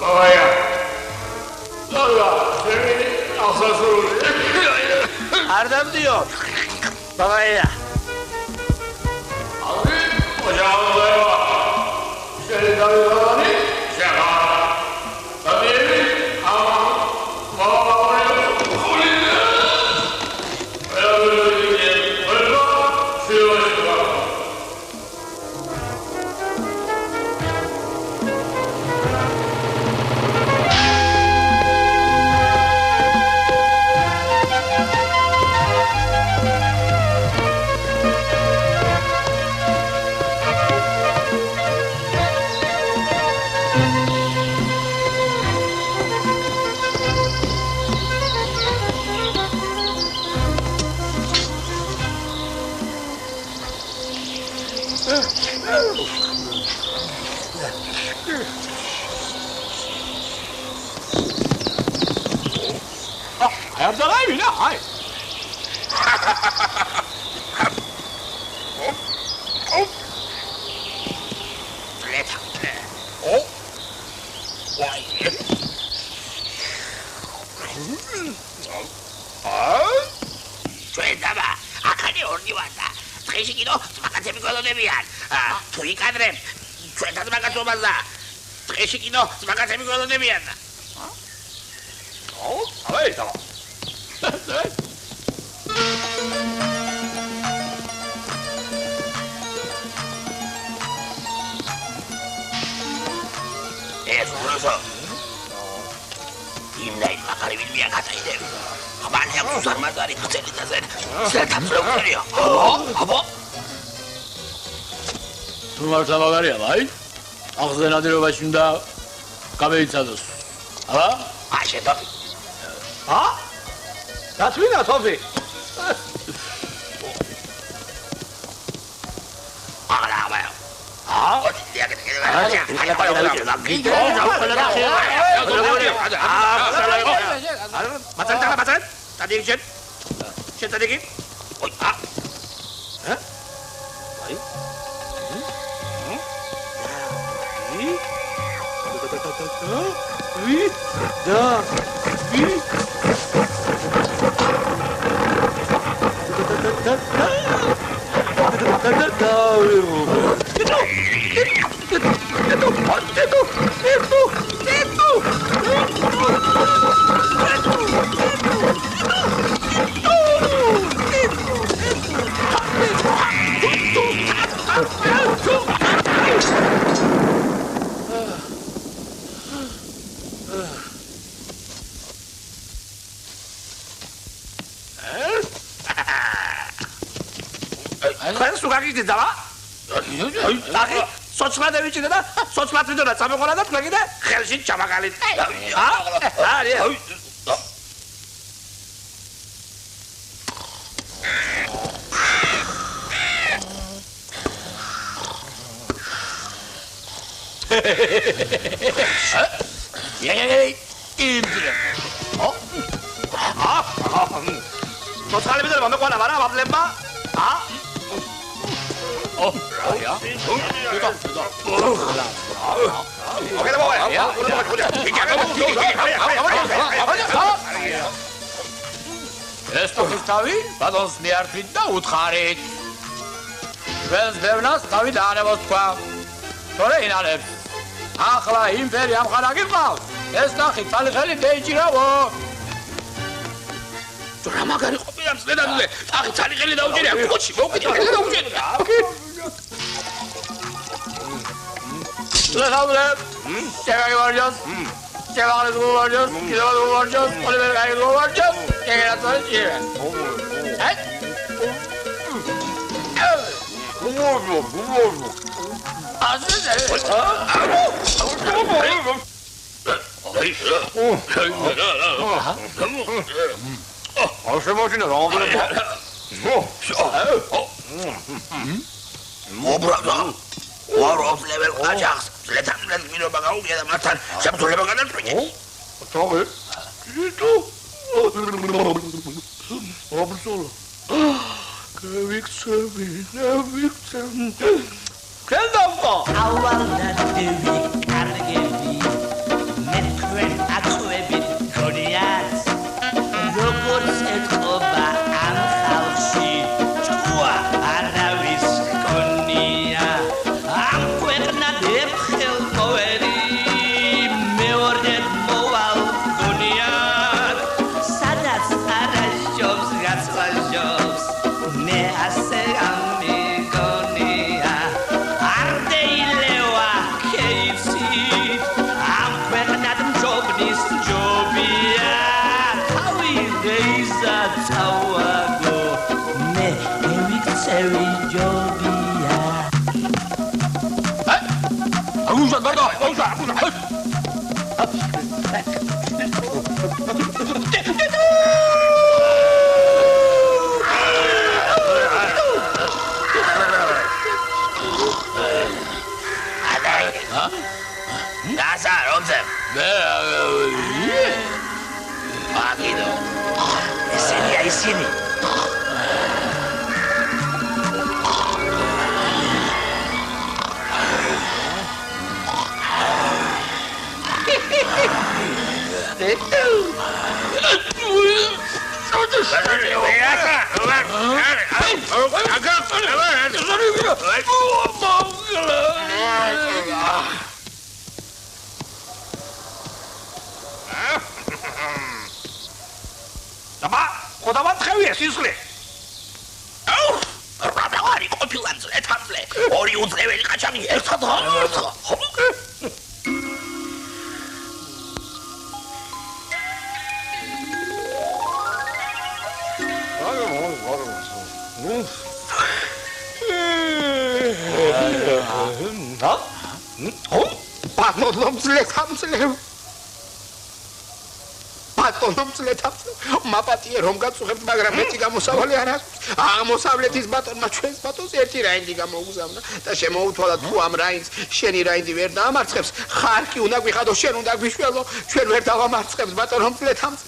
Bavaya. Lala, seni asasın. Erdem diyor. Bavaya. Abi, ocağımda var. Seni tanıdığını şeker. Tabii ama baba buraya kulüne. Öyle Ayakta kaybı ne? Hayır. 죄다봐 아카니 얼리 왔다 treșichino spacate piccolo de mian tu i cadrem 죄다 spacate o bazza treșichino spacate piccolo de mian Avei, tamam. 그래서 임나인 마카리 밀미야 가자 이래 가만히 하고 수산만 다리 그 젤리다 젤 진짜 담스러운 소리야 아버 Bunlar sabahlar ya bay. Ağzına dilo başında kabeyi çalır. Ama? 아시에 더 Ha? Tatmina tabii. 알아봐요 어디 내가 맞았다 맞았 따디기 전 따디기 Sen sokak gittin ama? Taki, soçma da biçimde de, soçma tüdüğüne, sabah kola da plakide, helsin çabuk alın. Ha? Ha, niye? İndirin. Ha? soçma bilir, mami kola bana, bablen ba? Ha? Ya? Oke, bawa ya. Esto está padons მიართვით და უთხარით. ჩვენს დევნას თავი დაანებოთ თქვა. თორე ინალებს. ახლა იმპერია მხარა გიყავს. ეს ნახი წალიხელი დეიჭირავო. რა მაგარი ყოფილი ამ ზედადზე. ახი წალიხელი დაუჭირია კუჩი, მოვკიდე დაუჭირია. Lezamle, çevre varacağız, çevre varacağız, kilolu varacağız, oliver kayığı varacağız, çevre sonra çevre. Evet? Ağzını seveyim. Ağzını başına ramazanı 뭐라고? 와로 레벨 가자스 레탐레 미로바가 오게다 마탄 샴톨레바가 날 프리 저걸 또 어불솔 그빅스비 나빅스 ჩვენ დავყო. ავალდა დევი კარგები მე თქვენ აწვევით გონიათ როგორც ეთყობა ამ ხალხში ჭკუა არავის გონია ამ ქვეყნად ემხელმოვერი მეორედ მოვალ გონიათ სადაც არაჟობს გაცვალჟობს მე ასე ამიგონია არდეილევა ქეიფსით ამ ქვეყნად მჯობნის ჯობია თავი რეიზა წავაგო მე მივიქცევი ჯობია აუჟა ბარდა აუჟა Gasa, Romzem. Magidо. Esenia isini. აბა, ხოდავა თხევია სისხლი. აუ, რაბაღარი ყოფილანძლე თამბლე. ორი უძლეველი ყაჩაღი ერთად არხა. მაპატიე რომ გაწუხებთ, მაგრამ მეტი გამოსავალი არ აქვს. აღმოსავლეთის ბატონმა ჩვენს ბატონს ერთი რაინდი გამოუგზავნა და შემოუთვალა თუ ამ რაინდს შენი რაინდი ვერ დაამარცხებს, ხარკი უნდა გვიხადო, შენ უნდა გვიშველო, ჩვენ ვერ დავამარცხებს ბატონო მძლეთამს.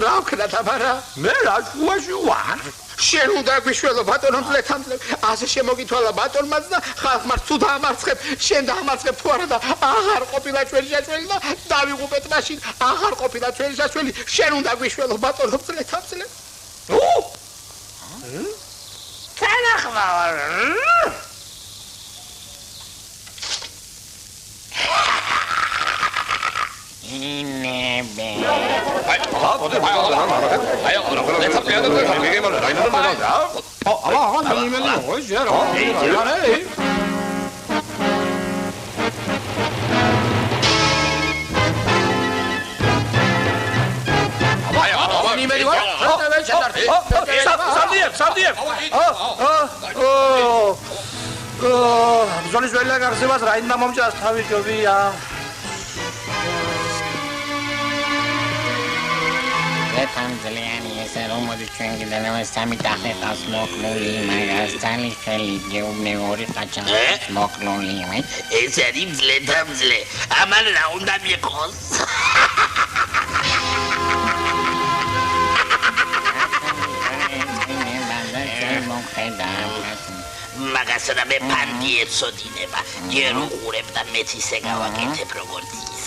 რა ვქნათ აბარა? მე რა შუაში ვარ? შენ უნდა გვიშველო ბატონო მძლეთამს. ასე შემოგითვალა ბატონმაც და ხალხმაც თუ დაამარცხებ, შენ დაამარცხებ თუ არა და აღარ ყოფილა ჩვენი შეცვლილი და დავიღუპეთ მაშინ, აღარ ყოფილა ჩვენი შეცვლილი, შენ უნდა გვიშველო ბატონო მძლეთამს. თანახმოვარ. ინებე. ბრძოლის ველა გახსებას რაინდა მომჭას თავი ჯობია. Tamzliani ესე რომ მოდი ჩვენ კიდევ სამი დახეთას მოკლული მაგას ძალიან ხელი გეუბნე ორი ყაჩაღი მოკლული მე ეს არის მძლე დამძლე. ამან რა უნდა მიყოს? მაგას რა მე პანდი ეცოდინება. ჯერ უყურებ და მეც ისე გავაკეთებ როგორც ის.